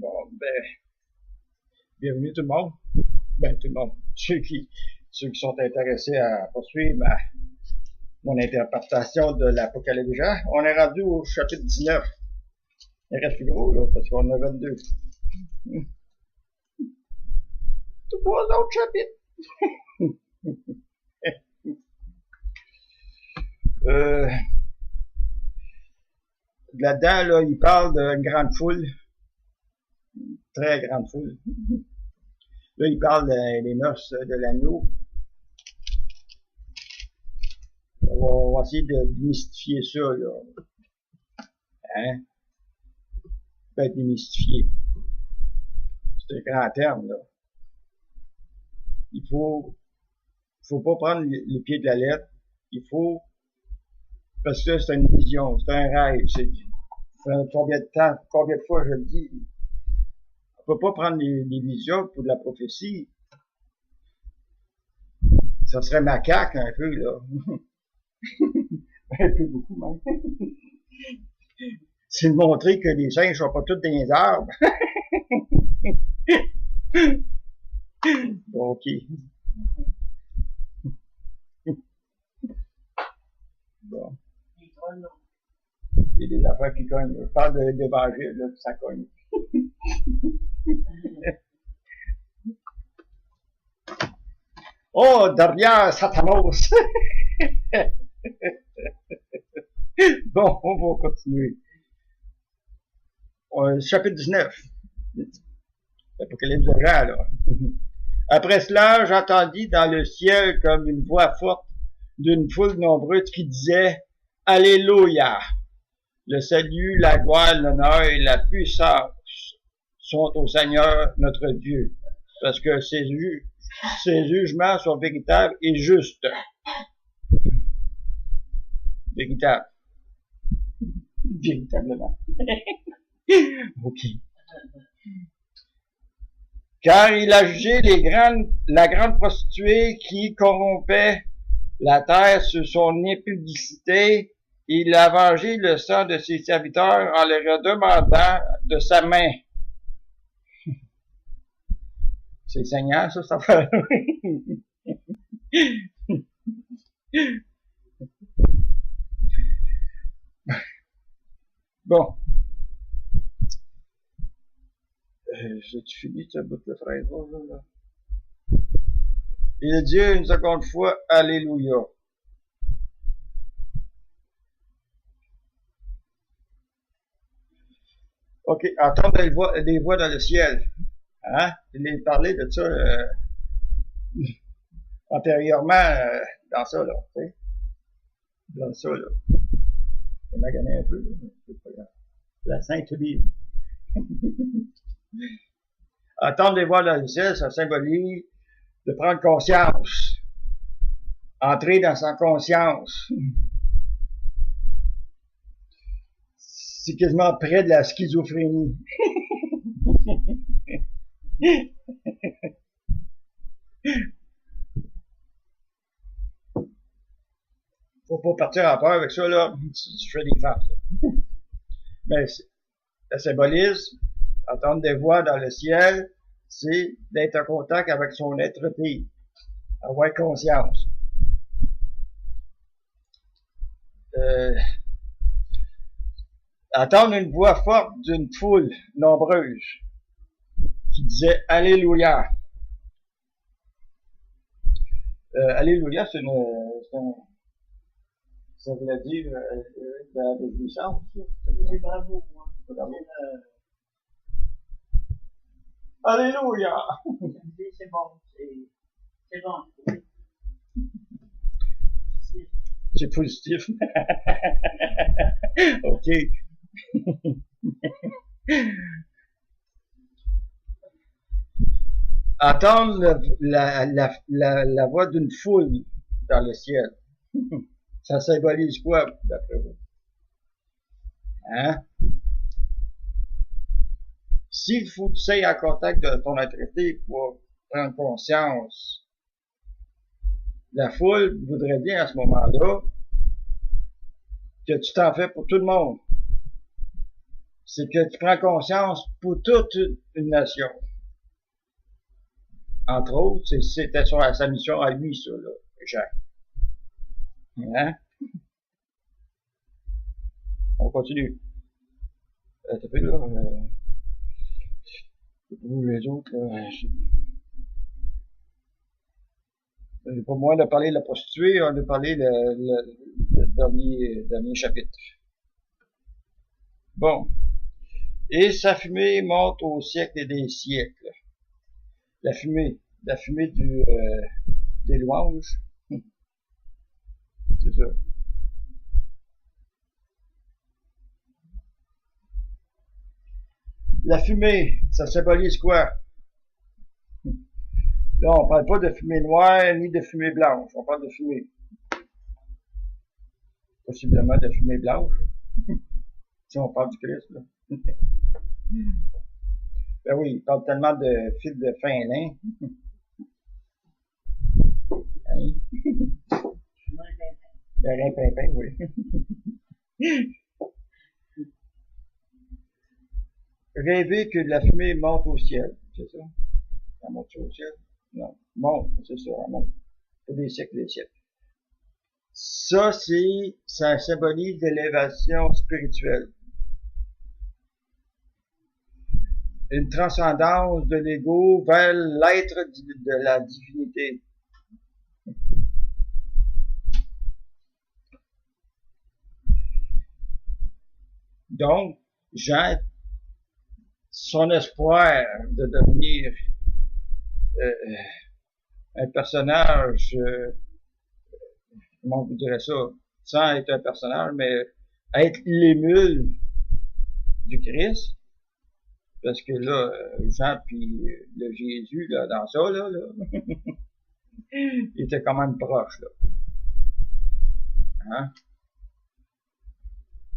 Bon, ben, bienvenue tout le monde. Ben, tout le monde. Ceux qui sont intéressés à poursuivre mon interprétation de l'Apocalypse de Jean. On est rendu au chapitre 19. Il reste plus gros, là, parce qu'on a 22. Trois autres chapitres. Là-dedans, là, il parle d'une grande foule. Très grande foule. Là, il parle des noces de l'agneau. On va essayer de démystifier ça, là. Hein? Ben, démystifier. C'est un grand terme, là. Il faut pas prendre le pied de la lettre. Il faut, parce que c'est une vision, c'est un rêve. C'est combien de temps, combien de fois je le dis. On peut pas prendre les visions pour de la prophétie. Ça serait macaque un peu, là. Un peu beaucoup, même. C'est de montrer que les singes sont pas tous dans les arbres. OK. Bon. Il y a des affaires qui cognent. Je parle d'évangile, là, ça cogne. Oh, derrière Satanos! Bon, on va continuer. Chapitre 19. L'Apocalypse de Jean, là. Après cela, j'entendis dans le ciel comme une voix forte d'une foule nombreuse qui disait « Alléluia! Le salut, la gloire, l'honneur et la puissance sont au Seigneur notre Dieu, parce que ses jugements sont véritables et justes. » Véritable. Véritablement. OK. Car il a jugé la grande prostituée qui corrompait la terre sur son impudicité. Il a vengé le sang de ses serviteurs en leur demandant de sa main. C'est saignant, ça fait. Bon. J'ai-tu fini ce bout de phrase là? Il dit une seconde fois, Alléluia. OK, entendre des voix dans le ciel. Hein? Il a parlé de ça antérieurement dans ça, là. T'sais? Dans ça, là. Je m'a gagné un peu, là. C'est pas grave. La Sainte Bible. Entendre des voix dans le ciel, ça symbolise de prendre conscience. Entrer dans sa conscience. C'est quasiment près de la schizophrénie. Faut pas partir en peur avec ça, là. Je fais des farces. Mais ça symbolise, entendre des voix dans le ciel, c'est d'être en contact avec son être-té. Avoir conscience. Entendre une voix forte d'une foule nombreuse qui disait Alléluia. Alléluia, ça veut dire la délivrance. C'est bravo, moi. Alléluia. C'est bon, c'est bon. C'est positif. OK. Entendre la voix d'une foule dans le ciel. Ça symbolise quoi, d'après vous? Hein? S'il faut que tu sois en contact de ton autorité pour prendre conscience La foule voudrait dire à ce moment-là que tu t'en fais pour tout le monde. C'est que tu prends conscience pour toute une nation. Entre autres, c'était sa mission à lui, ça, là, Jacques. Hein? On continue. T'as vu, là, les autres, là, j'ai pas moins de parler de la prostituée, on a parlé le dernier chapitre. Bon. Et sa fumée monte au siècle des siècles. La fumée des louanges. C'est ça. La fumée, ça symbolise quoi? Là, on parle pas de fumée noire ni de fumée blanche. On parle de fumée. Possiblement de fumée blanche. Si on parle du Christ, là. Ben oui, il parle tellement de fil de fin lin. Hein? Le rein pimpin, oui. Rêver que la fumée monte au ciel, c'est ça? Elle monte au ciel? Non, monte, c'est ça, elle monte. Pour des siècles et des siècles. Ça symbolise l'élévation spirituelle. Une transcendance de l'ego vers l'être de la divinité. Donc, Jean, son espoir de devenir un personnage, comment vous direz ça, sans être un personnage, mais être l'émule du Christ, parce que là, Jean puis le Jésus, là, dans ça, là, il était quand même proche, là. Hein?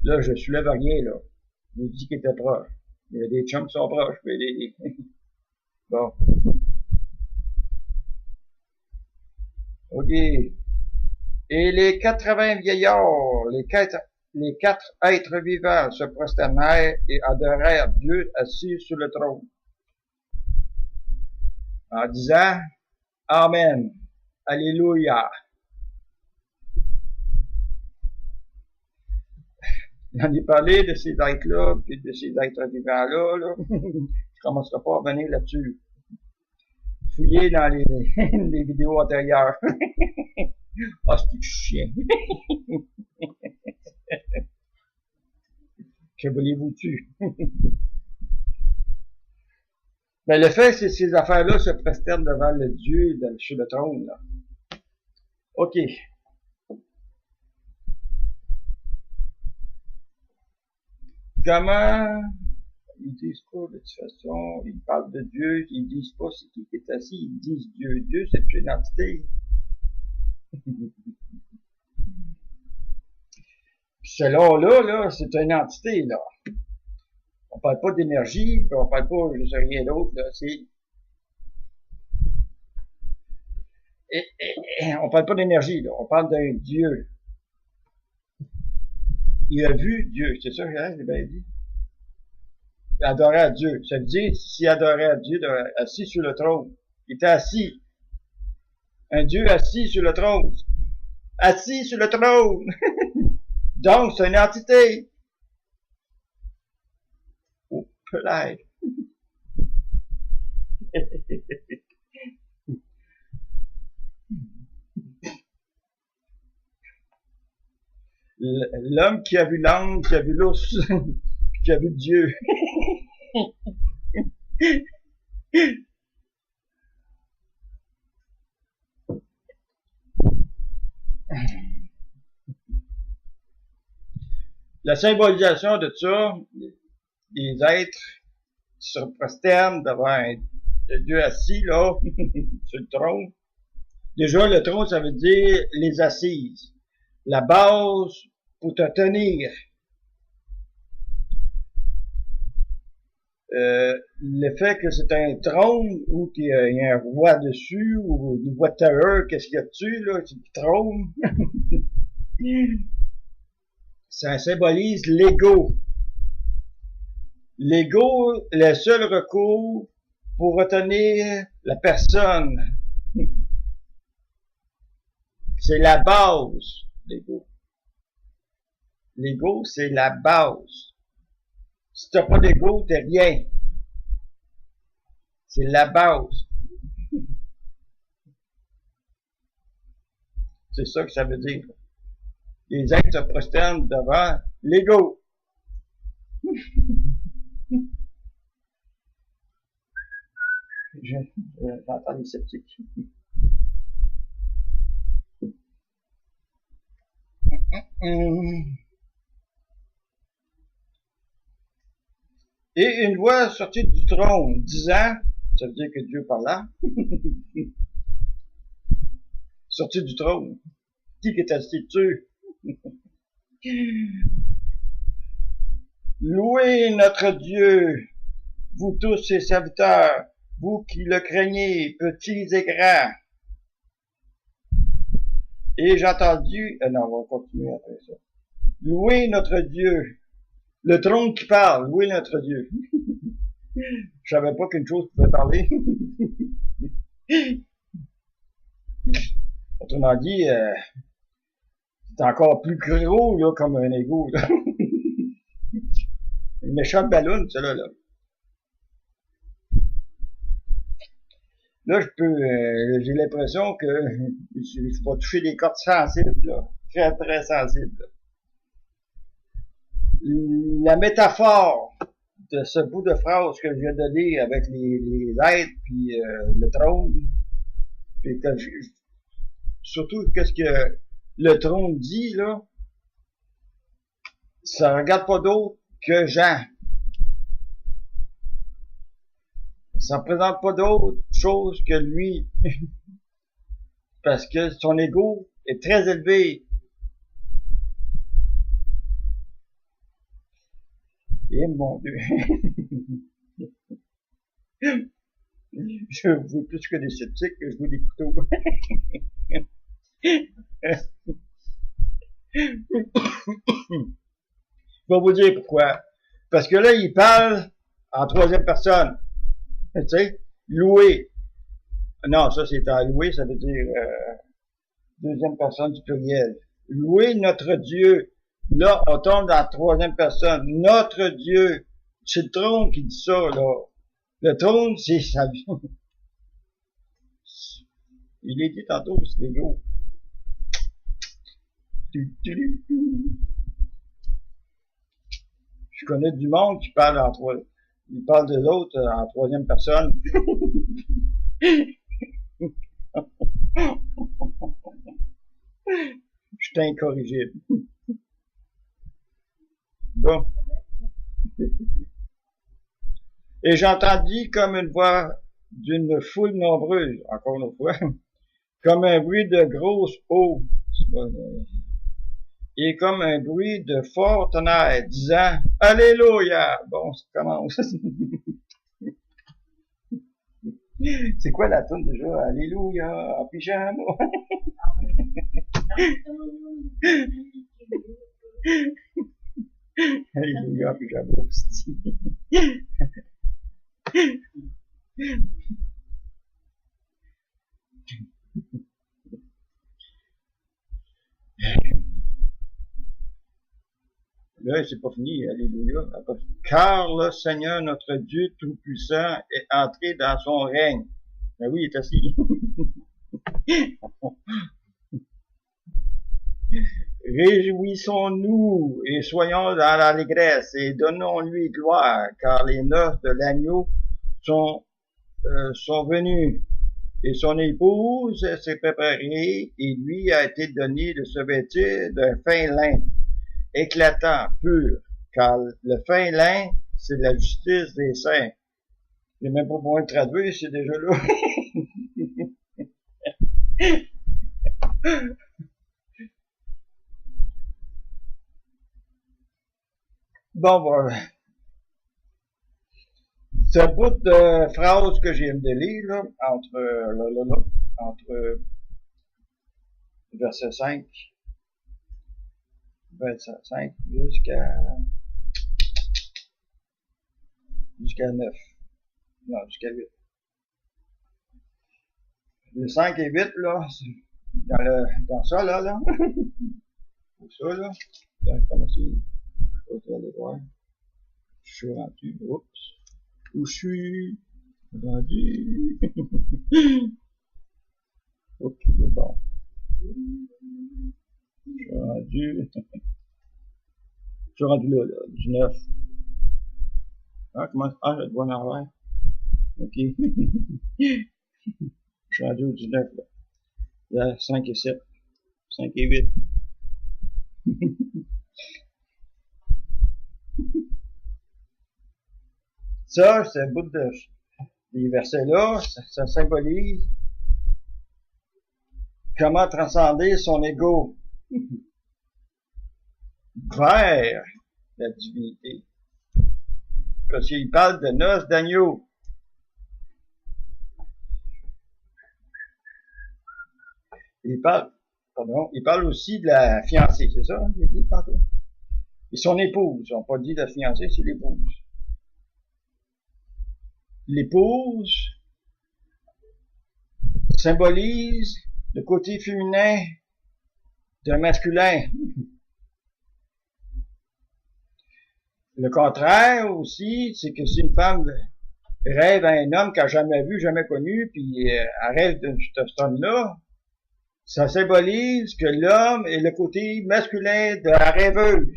Là, je soulève rien, là. Il dit qu'il était proche. Il y a des chums qui sont proches, mais bon. OK. Et les 80 vieillards, les quatre êtres vivants se prosternèrent et adorèrent Dieu assis sur le trône, en disant Amen, Alléluia. J'en ai parlé de ces êtres-là, puis de ces êtres vivants-là, là. Je commencerai pas à revenir là-dessus. Fouillez dans les vidéos antérieures. Ah, c'est du chien. Que voulez-vous-tu? Mais le fait, c'est que ces affaires-là se prosternent devant le Dieu sur le trône, là. OK. Comment, ils disent pas de toute façon, ils parlent de Dieu, ils disent pas c'est qui est assis, ils disent Dieu. Dieu, c'est une entité. Selon là, c'est une entité, là. On parle pas d'énergie, on parle pas, je sais rien d'autre, là, c'est... on parle pas d'énergie, là, on parle d'un Dieu. Il a vu Dieu, c'est ça, hein, j'ai bien dit. Il adorait à Dieu. Ça veut dire, s'il adorait à Dieu, assis sur le trône. Il était assis. Un Dieu assis sur le trône. Assis sur le trône. Donc, c'est une entité. Oh, peut-être. L'homme qui a vu l'ange, qui a vu l'ours, qui a vu Dieu. La symbolisation de ça, des êtres qui se prosternent devant un Dieu assis, là, sur le trône. Déjà, le trône, ça veut dire les assises. La base pour te tenir. le fait que c'est un trône ou qu'il y a un roi dessus ou une whatever, qu'est-ce qu'il y a dessus, là, c'est un trône. Ça symbolise l'ego. L'ego, le seul recours pour retenir la personne. C'est la base, l'ego. L'ego, c'est la base. Si t'as pas d'ego, t'es rien. C'est la base. C'est ça que ça veut dire. Les êtres se prosternent devant l'ego. J'entends les sceptiques. Et une voix sortie du trône disant, ça veut dire que Dieu parla, sorti du trône, qui est assis dessus? Louez notre Dieu, vous tous ses serviteurs, vous qui le craignez, petits et grands. Et j'ai entendu, non, on va continuer après ça. Louez notre Dieu, le trône qui parle, louez notre Dieu. Je savais pas qu'une chose pouvait parler. Autrement dit, c'est encore plus gros, là, comme un égo, là. Une méchante ballon, celle-là, là. Là, j'ai l'impression que je vais toucher des cordes sensibles, là. Très, très sensibles, là. La métaphore de ce bout de phrase que je viens de lire avec les êtres puis le trône, puis que surtout qu'est-ce que le trône dit, là, ça regarde pas d'autre que Jean. Ça ne présente pas d'autre chose que lui. Parce que son ego est très élevé. Et mon Dieu. Je veux plus que des sceptiques, que je veux des couteaux. Je vais vous dire pourquoi. Parce que là, il parle en troisième personne. Tu sais, louer. Non, ça c'est en louer, ça veut dire deuxième personne du pluriel. Louer notre Dieu. Là, on tombe dans la troisième personne. Notre Dieu. C'est le trône qui dit ça, là. Le trône, c'est sa vie. Il est dit tantôt, c'est l'ego. Je connais du monde qui parle en troisième. Il parle de l'autre en troisième personne. Je suis incorrigible. Bon. Et j'entendis comme une voix d'une foule nombreuse, encore une fois, comme un bruit de grosse eau, et comme un bruit de fort tonnerre, disant « Alléluia ». Bon, ça commence. C'est quoi la toune déjà? Alléluia, en pyjama. Alléluia, en pyjama. Là, c'est pas fini, alléluia. Car le Seigneur, notre Dieu Tout-Puissant, est entré dans son règne. Ben oui, il est assis. Réjouissons-nous et soyons dans l'allégresse et donnons-lui gloire, car les noces de l'agneau sont venus. Et son épouse s'est préparée et lui a été donné de se vêtir d'un fin lin, éclatant, pur, car le fin lin, c'est la justice des saints. J'ai même pas besoin de traduire, c'est déjà là. Bon, bon. Ce bout de phrase que je viens de lire, là, entre verset 5 jusqu'à 9. Non, jusqu'à 8. Les 5 et 8, là, dans ça, là, ou ça, là, comme si, je vais aller voir. Je suis rendu, oups, où je suis rendu, oups, bon, je suis rendu là, 19. Ah, comment, ah, je dois en avoir. Ok. Je suis rendu au 19, là. Il y a 5 et 7. 5 et 8. Ça, ce bout des versets-là, ça symbolise comment transcender son ego vers la divinité. Parce qu'il parle de noces d'agneau. Il parle aussi de la fiancée, c'est ça, j'ai dit tantôt? Et son épouse, on n'a pas dit la fiancée, c'est l'épouse. L'épouse symbolise le côté féminin d'un masculin. Le contraire aussi, c'est que si une femme rêve à un homme qu'elle n'a jamais vu, jamais connu, puis elle rêve de cet homme-là, ça symbolise que l'homme est le côté masculin de la rêveuse.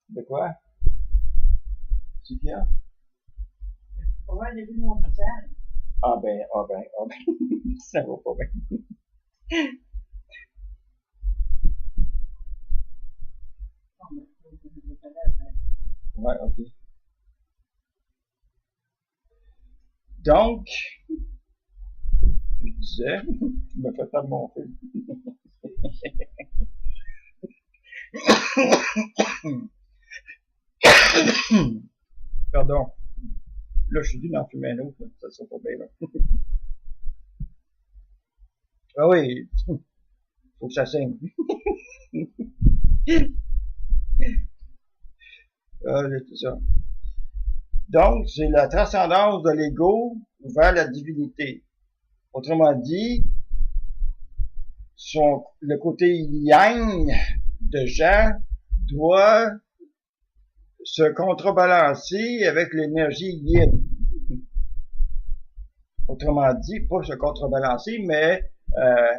De quoi? C'est bien? Ah ben, ça va pas bien. Ouais, ok. Donc, je disais, je me fais pas mon feu. Pardon. Là, je suis dû d'en fumer un autre, ça sera pas bien, là. Ah oui, faut que ça saigne. Ah, c'est ça. Donc, c'est la transcendance de l'ego vers la divinité. Autrement dit, le côté yang de Jean doit se contrebalancer avec l'énergie yin. Autrement dit, pas se contrebalancer, mais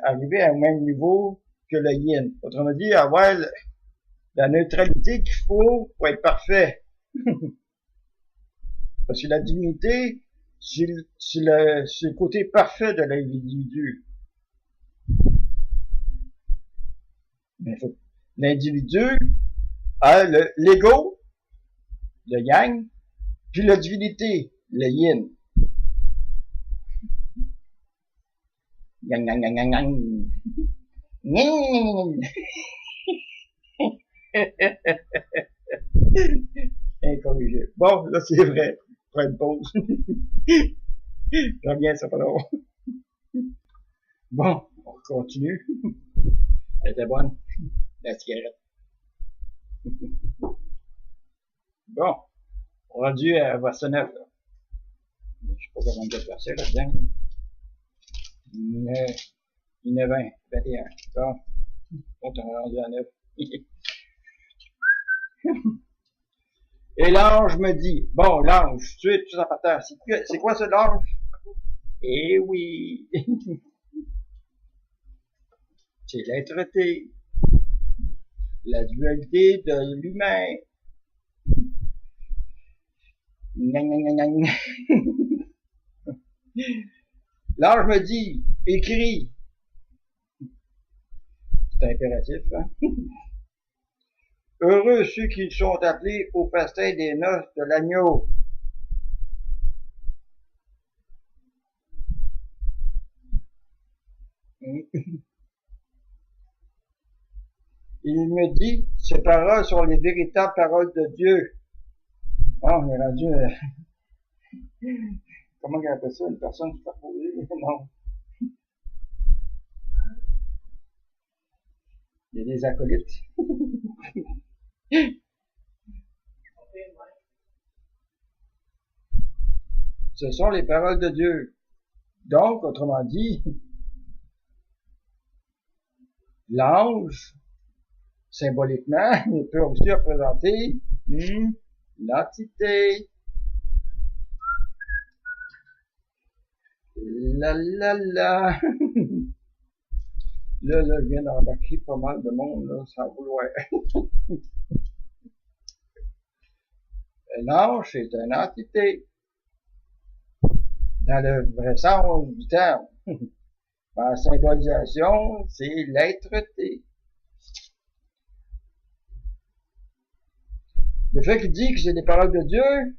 arriver au même niveau que le yin. Autrement dit, avoir la neutralité qu'il faut pour être parfait. Parce que la divinité, c'est le côté parfait de l'individu. Mais l'individu a l'ego, le yang, puis la divinité, le yin. Yang, yang, yang, yang, yang. Incorrigible. Bon, là, c'est vrai. Prends une pause. Je reviens, ça pas long. Bon, on continue. Elle était bonne, la cigarette. Bon, rendu à verset 9, là. Je sais pas comment de verset là-dedans. Il y en a 20, 21. Bon, on est rendu à 9. Et l'ange me dit, bon, l'ange, tout ça par terre, c'est quoi ce l'ange? Eh oui, c'est l'être-té, la dualité de l'humain. L'ange me dit, écris. C'est impératif, hein? Heureux ceux qui sont appelés au festin des noces de l'agneau. Il me dit, ces paroles sont les véritables paroles de Dieu. Ah, on est rendu, comment on appelle ça, une personne superposée? Non. Il y a des acolytes. Ce sont les paroles de Dieu. Donc, autrement dit, l'ange, symboliquement, il peut aussi représenter l'entité. La la la. Là, je viens d'embarquer pas mal de monde, là, sans vouloir. L'ange, c'est une entité. Dans le vrai sens du terme. En symbolisation, c'est l'être-té. Le fait qu'il dit que c'est des paroles de Dieu,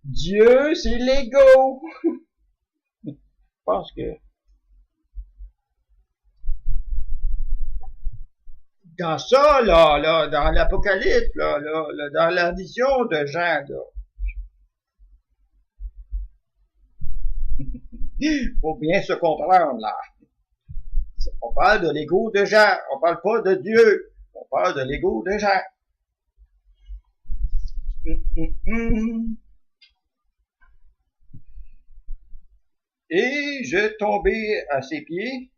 Dieu, c'est l'ego. Je pense que dans ça, là, dans l'Apocalypse, là, dans la vision de Jean, là, faut bien se comprendre, là. On parle de l'ego de Jean, on parle pas de Dieu, on parle de l'ego de Jean. Et je tombais à ses pieds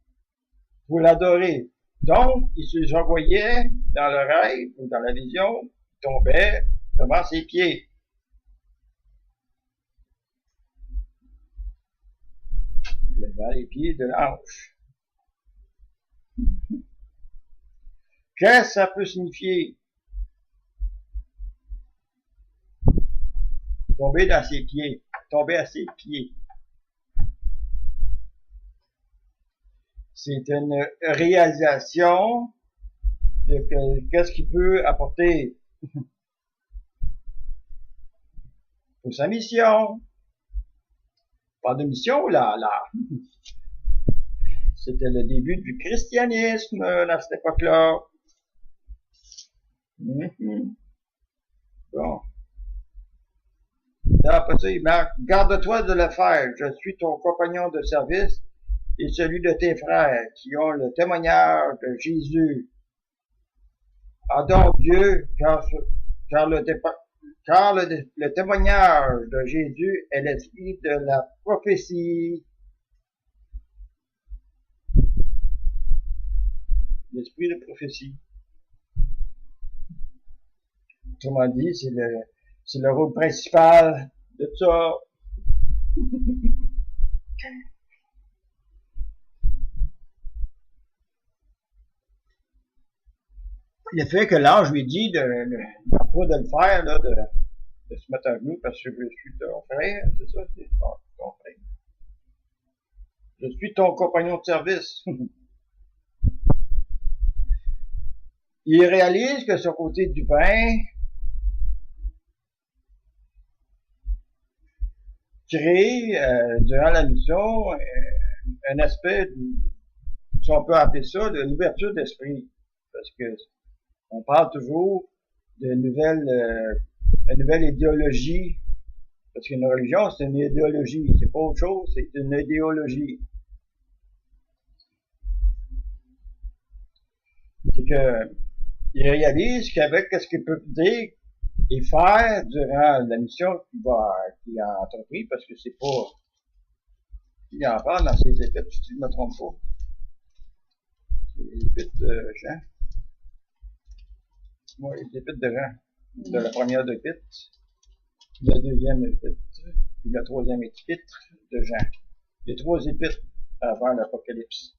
pour l'adorer. Donc, il se revoyait dans le rêve ou dans la vision, il tombait devant ses pieds. Devant les pieds de l'ange. Qu'est-ce que ça peut signifier? Tomber dans ses pieds, tomber à ses pieds. C'est une réalisation de qu'est-ce qu'il peut apporter pour sa mission. Pas de mission, là. C'était le début du christianisme, à cette époque-là. Bon. Après ça, il marque, garde-toi de le faire, je suis ton compagnon de service et celui de tes frères qui ont le témoignage de Jésus. Adore Dieu, car le témoignage de Jésus est l'esprit de la prophétie. L'esprit de prophétie. Autrement dit, c'est le rôle principal de ça. Le fait que l'ange lui dit pas de le faire, là, de se mettre à genoux parce que je suis ton frère, c'est ça, c'est ton frère. Je suis ton compagnon de service. Il réalise que sur côté du vin crée durant la mission un aspect, si on peut appeler ça, de l'ouverture d'esprit. Parce que on parle toujours de nouvelle idéologie. Parce qu'une religion, c'est une idéologie. C'est pas autre chose, c'est une idéologie. C'est que il réalise qu'avec ce qu'il peut dire et faire durant la mission qu'il a entrepris, parce que c'est pas, il en parle dans ses épîtres, si je ne me trompe pas. C'est les épîtres de Jean. Oui, les épîtres de Jean. De la première épître, la deuxième épître, puis la troisième épître de Jean. Il y a 3 épîtres avant l'Apocalypse.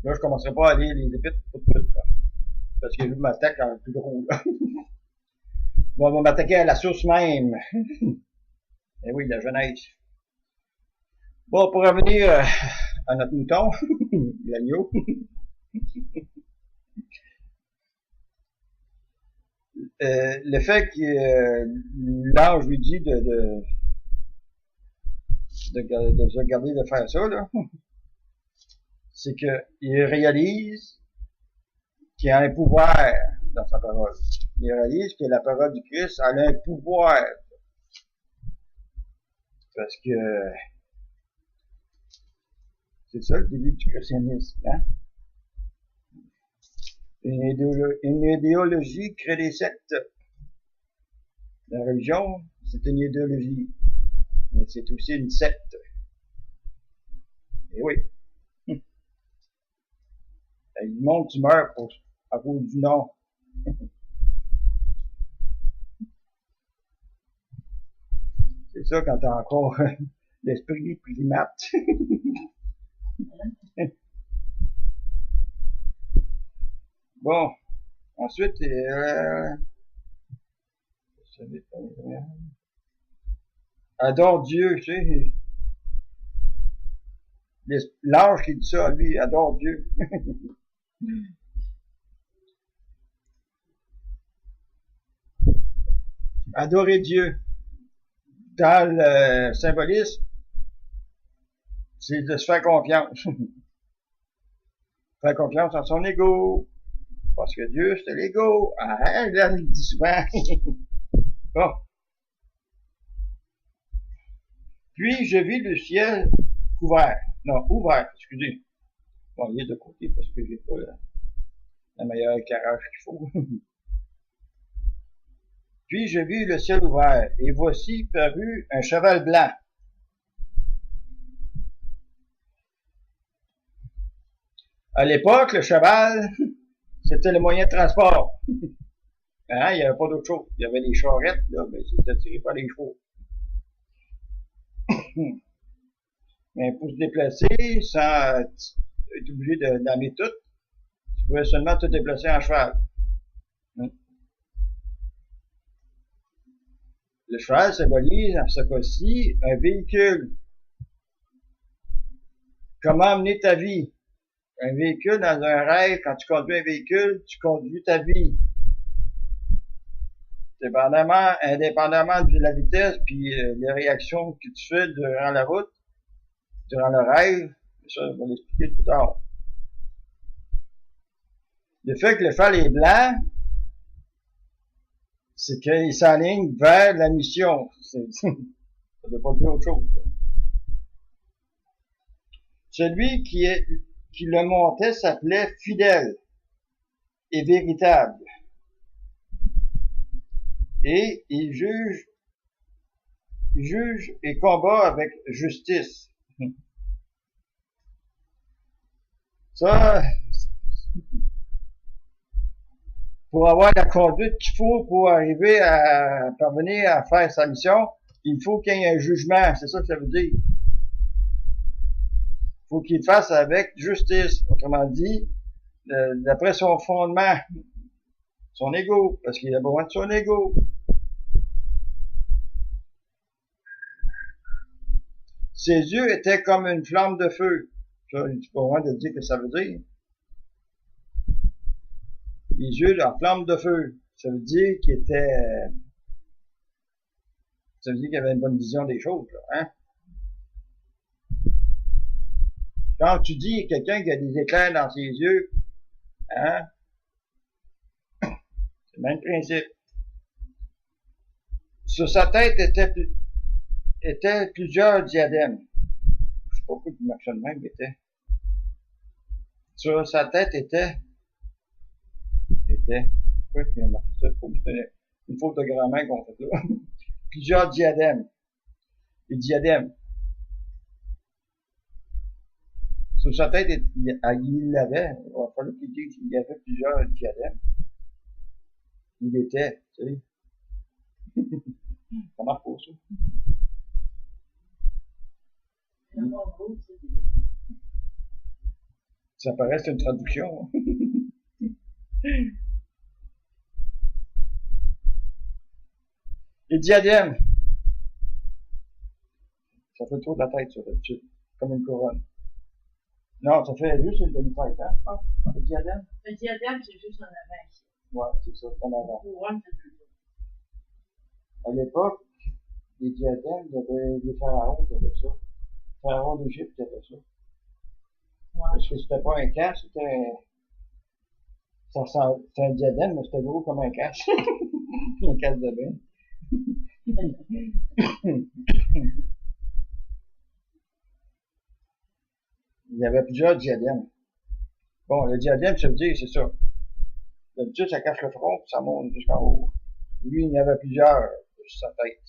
Là, je commencerai pas à lire les épîtres tout de suite, là. Parce que je m'attaque à un plus gros, là. Bon, on va m'attaquer à la source même. Eh oui, la Genèse. Bon, pour revenir à notre mouton, l'agneau. Le fait que l'ange lui dit de se garder de faire ça, là. c'est qu'il réalise qu'il a un pouvoir dans sa parole. Il réalise que la parole du Christ a un pouvoir. Parce que c'est ça le début du christianisme. Hein? Une idéologie crée des sectes. La religion, c'est une idéologie, mais c'est aussi une secte. Et oui. Le monde, tu meurs à cause du nom. C'est ça quand t'as encore l'esprit primate. Bon, ensuite, adore Dieu, tu sais. L'ange qui dit ça, lui, adore Dieu. Adorer Dieu. Dans le symbolisme, c'est de se faire confiance. Faire confiance en son ego. Parce que Dieu, c'est l'ego. Ah, là, il dit souvent. Bon. Puis, je vis le ciel couvert. Non, ouvert, excusez. Bon, il est de côté parce que j'ai pas la meilleure éclairage qu'il faut. Puis je vis le ciel ouvert, et voici parut un cheval blanc. À l'époque, le cheval, c'était le moyen de transport. Hein, il n'y avait pas d'autre chose. Il y avait des charrettes, là, mais c'était tiré par les chevaux. Mais pour se déplacer, sans être obligé d'amener tout, tu pouvais seulement te déplacer en cheval. Le cheval symbolise, en ce cas-ci, un véhicule. Comment mener ta vie? Un véhicule dans un rêve, quand tu conduis un véhicule, tu conduis ta vie. Indépendamment de la vitesse puis les réactions que tu fais durant la route, durant le rêve, ça, je vais l'expliquer plus tard. Le fait que le cheval est blanc, c'est qu'il s'enligne vers la mission. Ça ne veut pas dire autre chose. Celui qui le montait s'appelait fidèle et véritable. Et il juge et combat avec justice. Ça, pour avoir la conduite qu'il faut pour arriver à parvenir à faire sa mission, il faut qu'il y ait un jugement. C'est ça que ça veut dire. Il faut qu'il fasse avec justice. Autrement dit, d'après son fondement, son ego, parce qu'il a besoin de son ego. Ses yeux étaient comme une flamme de feu. Ça, il n'est pas loin de dire que ça veut dire. Les yeux en flamme de feu. Ça veut dire qu'il avait une bonne vision des choses, là, hein? Quand tu dis à quelqu'un qui a des éclairs dans ses yeux, hein? C'est le même principe. Sur sa tête étaient plusieurs diadèmes. Je sais pas pourquoi il marchait de même, mais était. Sur sa tête pourquoi il a marqué ça? C'était une faute de grammaire qu'on fait là. Plusieurs diadèmes. Les diadèmes. Sur sa tête, il avait, il va falloir qu'il dise qu'il y avait plusieurs diadèmes. Il était, tu sais. Ça marche pas, ça. Ça paraît c'est une traduction. Les diadèmes. Ça fait le tour de la tête, ça, d'habitude. Comme une couronne. Non, ça fait juste une demi-tête, hein? Ah, le diadème? Le diadème, c'est juste en avant ici. Ouais, c'est ça, en avant. Couronne, c'est plus tôt. À l'époque, les diadèmes, il y avait les pharaons qui avaient ça. Les pharaons d'Égypte qui avaient ça. Ouais. Parce que c'était pas un cache, c'était un diadème, mais c'était gros comme un cache. Un cache de bain. Il y avait plusieurs diadèmes. Bon, le diadème, ça veut dire, c'est ça. D'habitude, ça cache le front, puis ça monte jusqu'en haut. Lui, il y en avait plusieurs sur sa tête.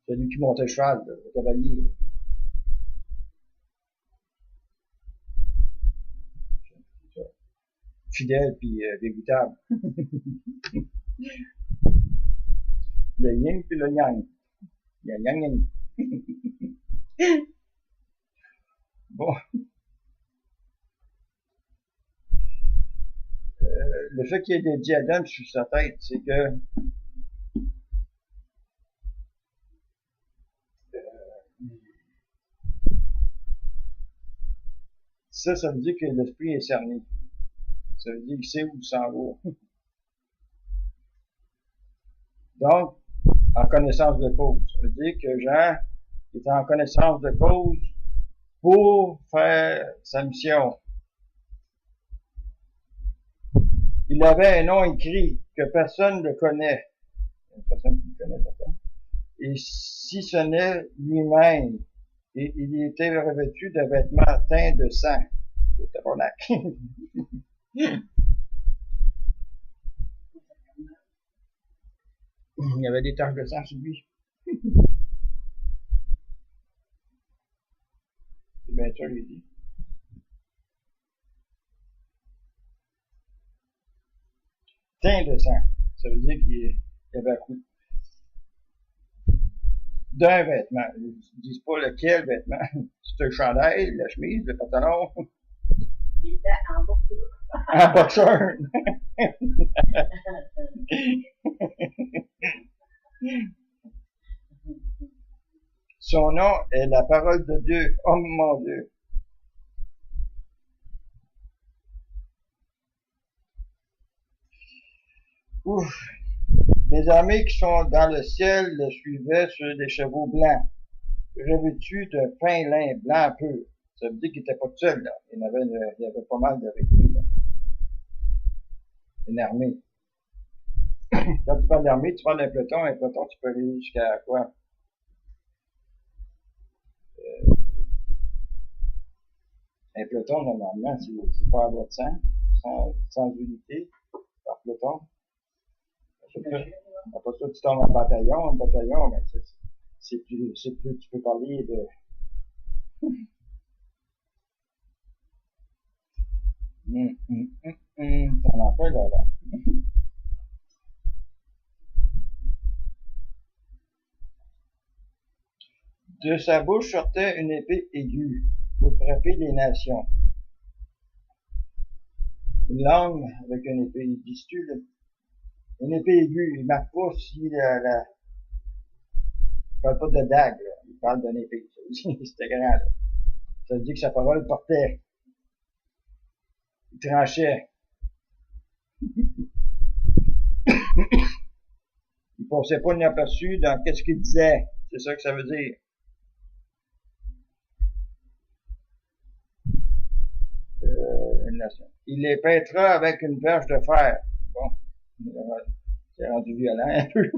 Celui qui montait le cheval, le cavalier. Fidèle puis dégoûtable. Le yin puis le yang. Il y a yang yang. Bon. Le fait qu'il y ait des diadèmes sur sa tête, c'est que ça veut dire que l'esprit est cerné. Ça veut dire qu'il sait où il s'en va. Donc, en connaissance de cause. Ça veut dire que Jean est en connaissance de cause pour faire sa mission. Il avait un nom écrit que personne ne connaît. Personne qui le connaît, certain. Et si ce n'est lui-même, et il était revêtu de vêtements teints de sang. Au tabernacle. Il y avait des taches de sang sur lui. C'est bien ça, lui dit. Teint de sang. Ça veut dire qu'il y avait un coup d'un vêtement. Ils ne disent pas lequel vêtement. C'est le chandail, la chemise, le pantalon. Il était en boxeur. En boxeur. Son nom est la parole de Dieu. Oh mon Dieu. Ouf. Les armées qui sont dans le ciel le suivaient sur des chevaux blancs, revêtus de fin lin blanc pur. Ça veut dire qu'il n'était pas tout seul, là. Il y avait pas mal de lui, là. Une armée. Quand tu parles d'armée, tu parles d'un peloton. Un peloton, tu peux aller jusqu'à quoi? Un peloton, normalement, c'est pas à bout de 100 unités par peloton. Après ça, tu tombes en bataillon. Un bataillon, ben, c'est plus, tu peux parler de... T'en as fait, là. De sa bouche sortait une épée aiguë pour frapper les nations. Une langue avec une épée, dis-tu, une épée aiguë. Il ne marque pas si il parle pas de dague, là. Il parle d'une épée. C'était grand, là. Ça veut dire que sa parole portait. Il tranchait. Il passait pas inaperçu dans qu'est-ce qu'il disait. C'est ça que ça veut dire. Il les pètera avec une verge de fer. Bon, c'est rendu violent un peu.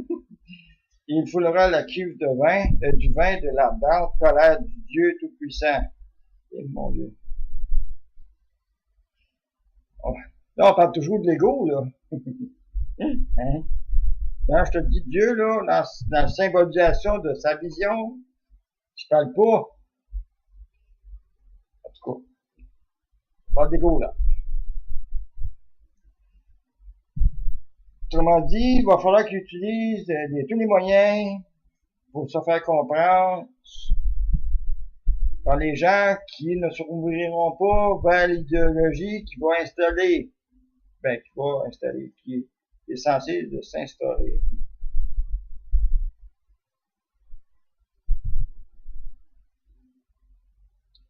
Il foulera la cuve de vin, du vin de l'ardente colère du Dieu Tout-Puissant. Et mon Dieu. Là, on parle toujours de l'ego, là. Hein? Quand je te dis Dieu, là, dans la symbolisation de sa vision, je parle pas. En tout cas, je parle d'ego, là. Autrement dit, il va falloir qu'il utilise tous les moyens pour se faire comprendre par les gens qui ne se rouvriront pas vers l'idéologie qui va installer, qui est censée de s'instaurer.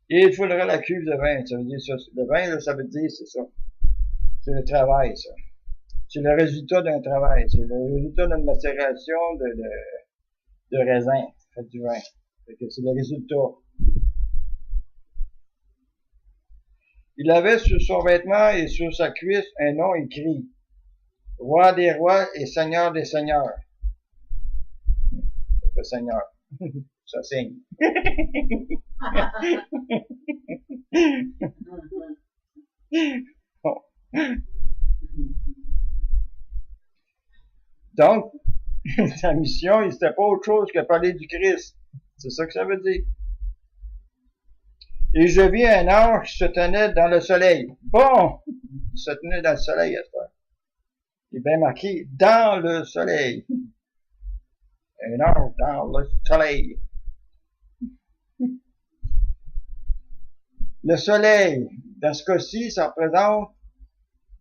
Et il faudra la cuve de vin, ça veut dire ça. Le vin, là, ça veut dire, c'est ça. C'est le travail, ça. C'est le résultat d'un travail. C'est le résultat d'une macération de raisin, fait du vin. Fait que c'est le résultat. Il avait sur son vêtement et sur sa cuisse un nom écrit. Roi des rois et Seigneur des seigneurs. Ça fait Seigneur. Ça signe. Bon. Donc, sa mission, c'était pas autre chose que parler du Christ. C'est ça que ça veut dire. Et je vis un ange qui se tenait dans le soleil. Bon! Il se tenait dans le soleil, à ce moment. Il est bien marqué, dans le soleil. Un ange dans le soleil. Le soleil, dans ce cas-ci, ça représente,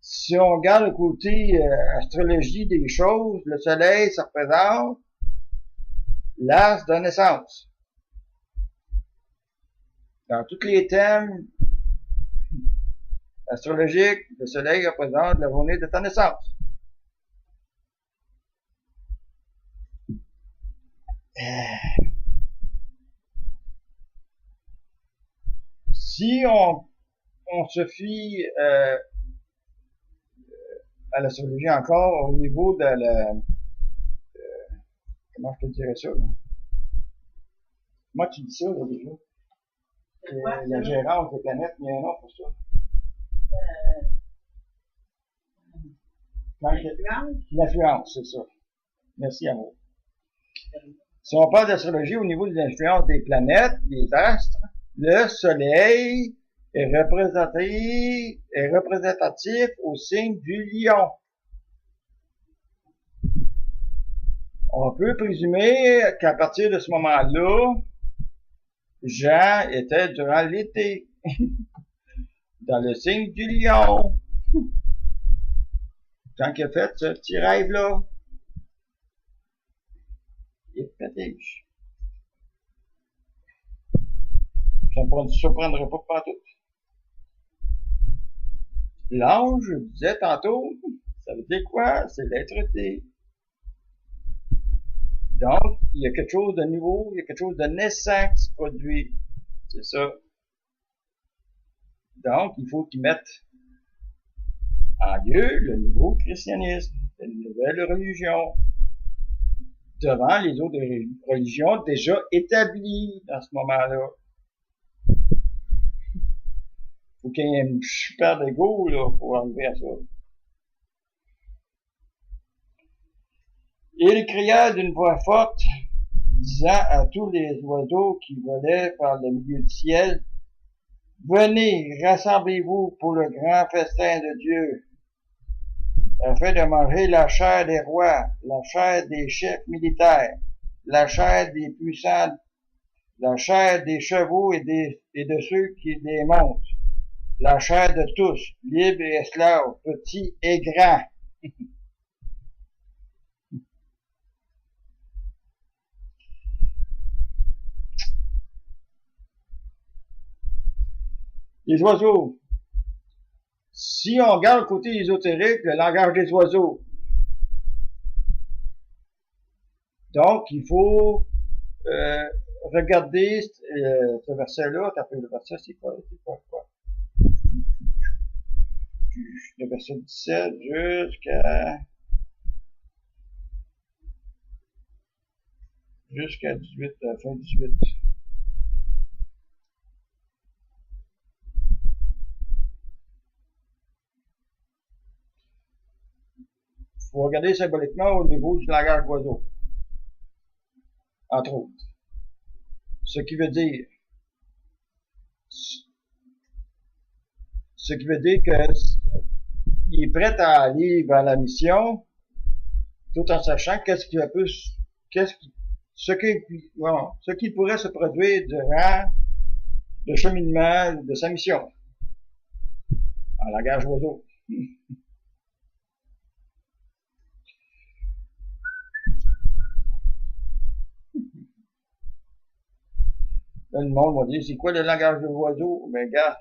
si on regarde le côté astrologie des choses, le soleil, ça représente l'as de naissance. Dans tous les thèmes astrologiques, le soleil représente la journée de ta naissance. Si on se fie à l'astrologie encore au niveau de la comment je te dirais ça là? Moi tu dis ça là déjà la gérance des planètes, il y a un nom pour ça. L'influence, c'est ça. Merci amour. Si on parle d'astrologie au niveau de l'influence des planètes, des astres, le soleil est représentatif au signe du lion. On peut présumer qu'à partir de ce moment-là, Jean était durant l'été, dans le signe du lion. Quand il a fait ce petit rêve-là, il pétage. Ça ne surprendrait pas partout. L'ange, je disais tantôt, ça veut dire quoi? C'est l'être-té. Donc, il y a quelque chose de nouveau, il y a quelque chose de naissant qui se produit. C'est ça. Donc, il faut qu'ils mettent en lieu le nouveau christianisme, une nouvelle religion, devant les autres religions déjà établies dans ce moment-là. Faut qu'il y ait une super d'égo, là, pour arriver à ça. Il cria d'une voix forte, disant à tous les oiseaux qui volaient par le milieu du ciel, « Venez, rassemblez-vous pour le grand festin de Dieu, afin de manger la chair des rois, la chair des chefs militaires, la chair des puissants, la chair des chevaux et de ceux qui les montent, la chair de tous, libres et esclaves, petits et grands. » Les oiseaux. Si on regarde le côté ésotérique, le langage des oiseaux. Donc, il faut regarder ce verset-là. Le verset, c'est quoi? Le verset 17 jusqu'à 18, fin 18. Il faut regarder symboliquement au niveau du langage d'oiseau, entre autres. Ce qui veut dire qu'il est prêt à aller vers la mission, tout en sachant ce qui pourrait se produire durant le cheminement de sa mission, en langage d'oiseau. Là, le monde va dire, c'est quoi le langage de l'oiseau? Ben, regarde,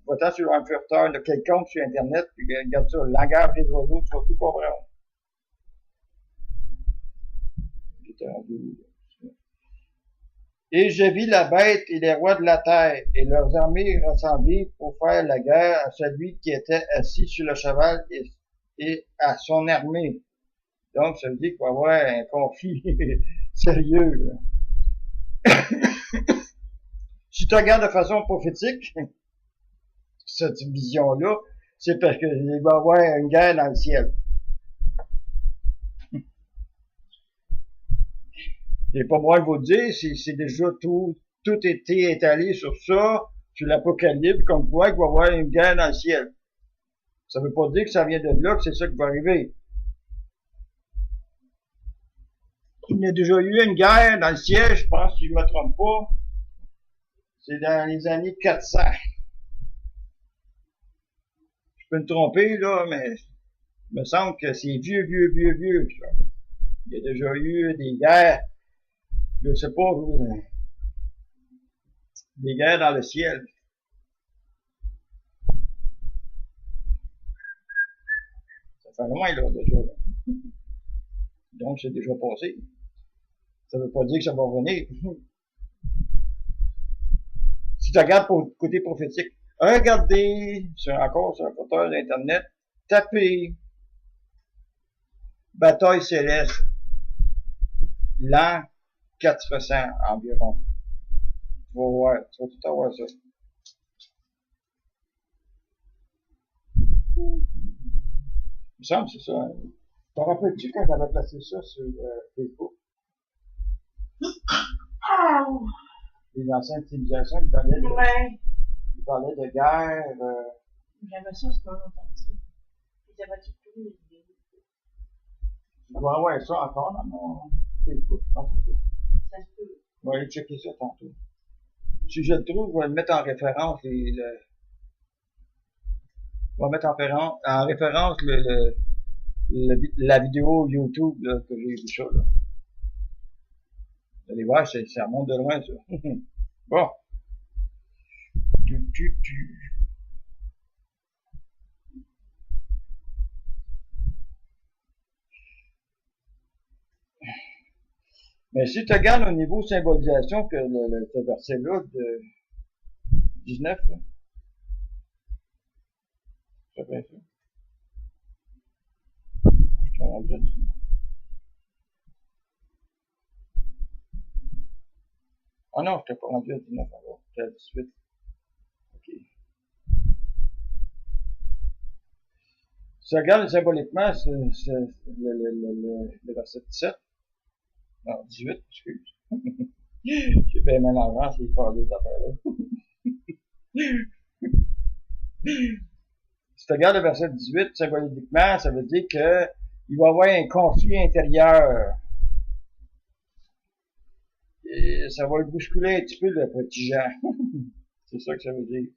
va-t'en sur un furteur de quelconque sur Internet, puis regarde ça, le langage des oiseaux, tu vas tout comprendre. Et je vis la bête et les rois de la terre et leurs armées rassemblées pour faire la guerre à celui qui était assis sur le cheval et à son armée. Donc, ça veut dire qu'il va y avoir un conflit sérieux. Si tu regardes de façon prophétique, cette vision-là, c'est parce qu'il va y avoir une guerre dans le ciel. C'est pas moi de vous le dire, c'est déjà tout été étalé sur ça, sur l'Apocalypse, comme quoi il va y avoir une guerre dans le ciel. Ça veut pas dire que ça vient de là, que c'est ça qui va arriver. Il y a déjà eu une guerre dans le ciel, je pense, si je me trompe pas. C'est dans les années 400. Je peux me tromper, là, mais il me semble que c'est vieux, ça. Il y a déjà eu des guerres, je sais pas, des guerres dans le ciel. Ça fait loin, là, déjà. Là. Donc, c'est déjà passé. Ça veut pas dire que ça va revenir. Si tu regardes pour côté prophétique, regardez encore sur un porteur d'Internet, tapez bataille céleste, l'an 400 environ. Tu vas voir, tu vas tout avoir ça. Il me semble que c'est ça. T'en rappelles-tu quand j'avais placé ça sur Facebook? Les anciennes civilisations qui parlaient de guerre. J'avais ça, c'est pas longtemps. Ils avaient tout les vidéos. Je dois avoir ça encore dans mon Facebook, je pense que c'est ça. Ça se peut. On va aller checker ça tantôt. Si je le trouve, je vais le mettre en référence on va mettre en référence la vidéo YouTube là, que j'ai vu ça. Là. Vous allez voir, ça monte de loin, ça. Bon. Mais si tu regardes au niveau symbolisation que ce verset-là de 19, là, c'est bien ça. Je te rendu à 19. Ah non, je t'ai pas rendu à 19 encore. J'étais à 18. OK. Si tu regardes symboliquement, c'est le verset 17. Non, 18, excuse. J'ai bien mélangeant ces calés d'affaires-là. Si tu regardes le verset 18, symboliquement, ça veut dire que il va y avoir un conflit intérieur. Et ça va le bousculer un petit peu, le petit Jean. C'est ça que ça veut dire.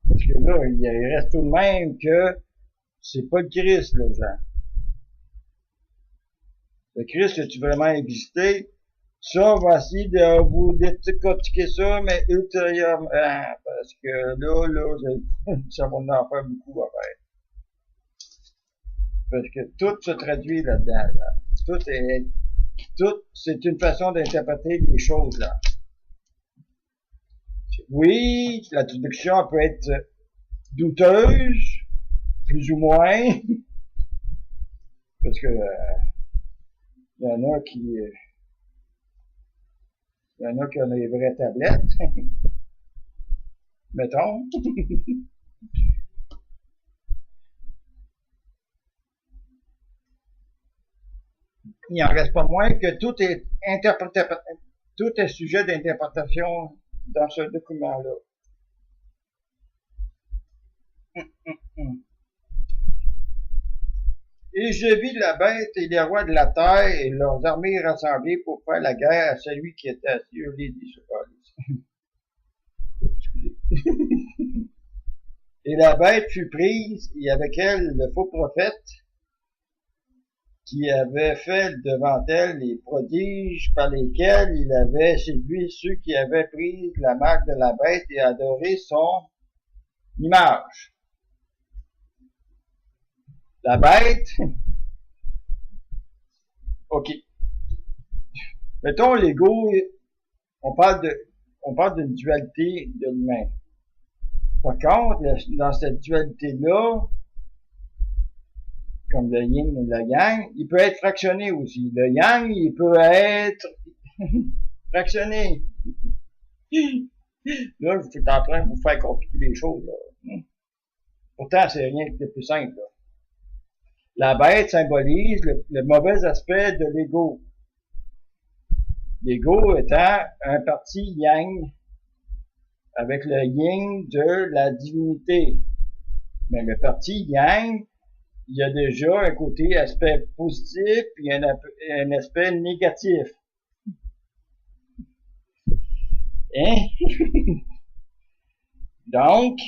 Parce que là, il reste tout de même que c'est pas le Christ, là, Jean. Le Christ, a-tu vraiment existé? Ça, on va essayer de vous décortiquer ça, mais ultérieurement, parce que là, ça va en faire beaucoup à faire. Parce que tout se traduit là-dedans, là. Tout, c'est une façon d'interpréter les choses, là. Oui, la traduction peut être douteuse, plus ou moins, parce que, il y en a qui ont des vraies tablettes, mettons. Il en reste pas moins que tout est sujet d'interprétation dans ce document-là. Et je vis la bête et les rois de la terre et leurs armées rassemblées pour faire la guerre à celui qui était assis sur les Et la bête fut prise, et avec elle le faux prophète, qui avait fait devant elle les prodiges par lesquels il avait séduit ceux qui avaient pris la marque de la bête et adoré son image. La bête, ok. Mettons, l'ego, on parle d'une dualité de l'humain. Par contre, dans cette dualité-là, comme le yin et le yang, il peut être fractionné aussi. Le yang, il peut être fractionné. Là, je suis en train de vous faire compliquer les choses, là. Pourtant, c'est rien de plus simple, là. La bête symbolise le mauvais aspect de l'ego. L'ego étant un parti yang avec le yin de la divinité. Mais le parti yang, il y a déjà un côté aspect positif et un aspect négatif. Hein? Donc,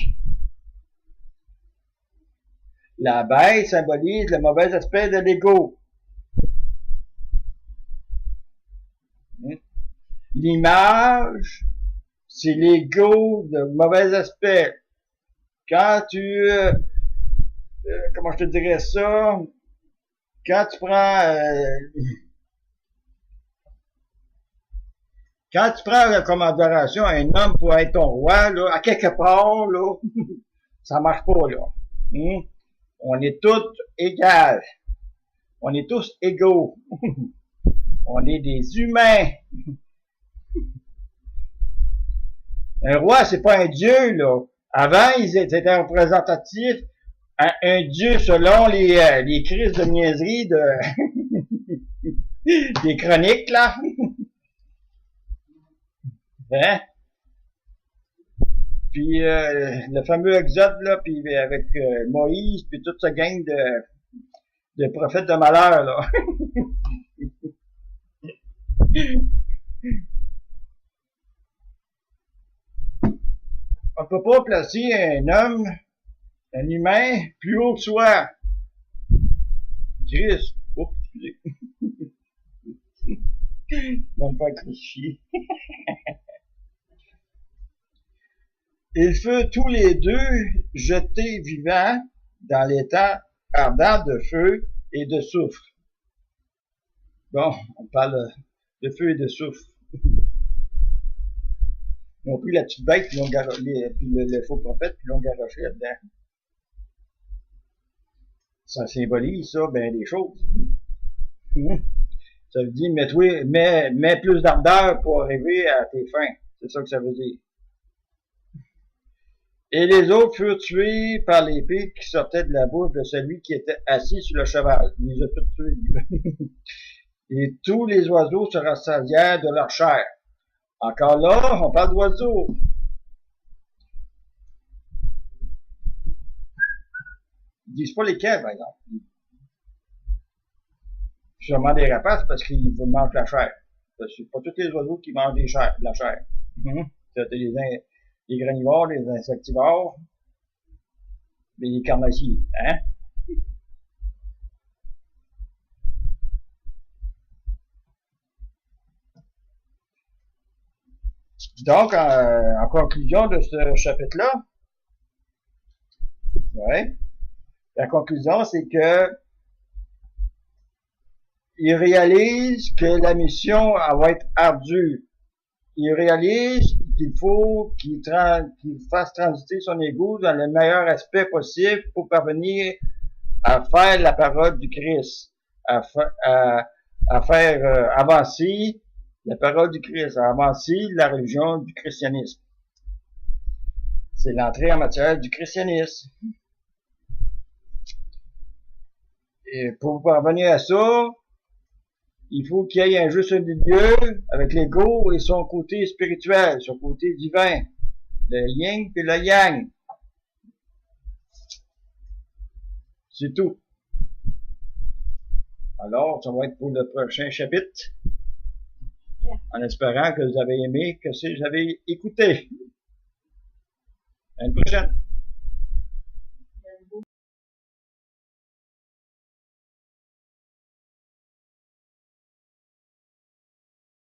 la bête symbolise le mauvais aspect de l'ego. L'image, c'est l'ego de mauvais aspect. Quand tu, comment je te dirais ça, quand tu prends comme adoration un homme pour être ton roi, là, à quelque part, là, ça marche pas, là. On est tous égaux. On est tous égaux. On est des humains. Un roi, c'est pas un dieu, là. Avant, ils étaient représentatifs à un dieu selon les crises de niaiserie des chroniques, là. Hein? Puis le fameux Exode, là, puis avec Moïse, puis toute sa gang de prophètes de malheur, là. On peut pas placer un homme, un humain, plus haut que soi. Christ. Oups, excusez. On va me faire crucifier. Ils furent tous les deux jetés vivants dans l'étang ardent de feu et de soufre. Bon, on parle de feu et de soufre. Ils ont pris la petite bête, puis le faux prophète, puis l'ont garoché là-dedans. Ça symbolise ça, ben des choses. Ça veut dire, mets plus d'ardeur pour arriver à tes fins. C'est ça que ça veut dire. Et les autres furent tués par l'épée qui sortait de la bouche de celui qui était assis sur le cheval. Il les a tous tués. Et tous les oiseaux se rassasièrent de leur chair. Encore là, on parle d'oiseaux. Ils disent pas lesquels, par exemple. Sûrement des rapaces parce qu'ils mangent la chair. C'est pas tous les oiseaux qui mangent de la chair. C'est les granivores, les insectivores, les carnassiers, hein? Donc, en conclusion de ce chapitre-là, la conclusion, c'est que il réalise que la mission elle va être ardue. Il réalise qu'il faut qu'il fasse transiter son ego dans le meilleur aspect possible pour parvenir à faire la parole du Christ, à faire avancer la parole du Christ, à avancer la religion du christianisme. C'est l'entrée en matière du christianisme. Et pour parvenir à ça, il faut qu'il y ait un juste milieu avec l'ego et son côté spirituel, son côté divin, le yin et le yang. C'est tout. Alors, ça va être pour le prochain chapitre, en espérant que vous avez aimé, que vous avez écouté. À une prochaine.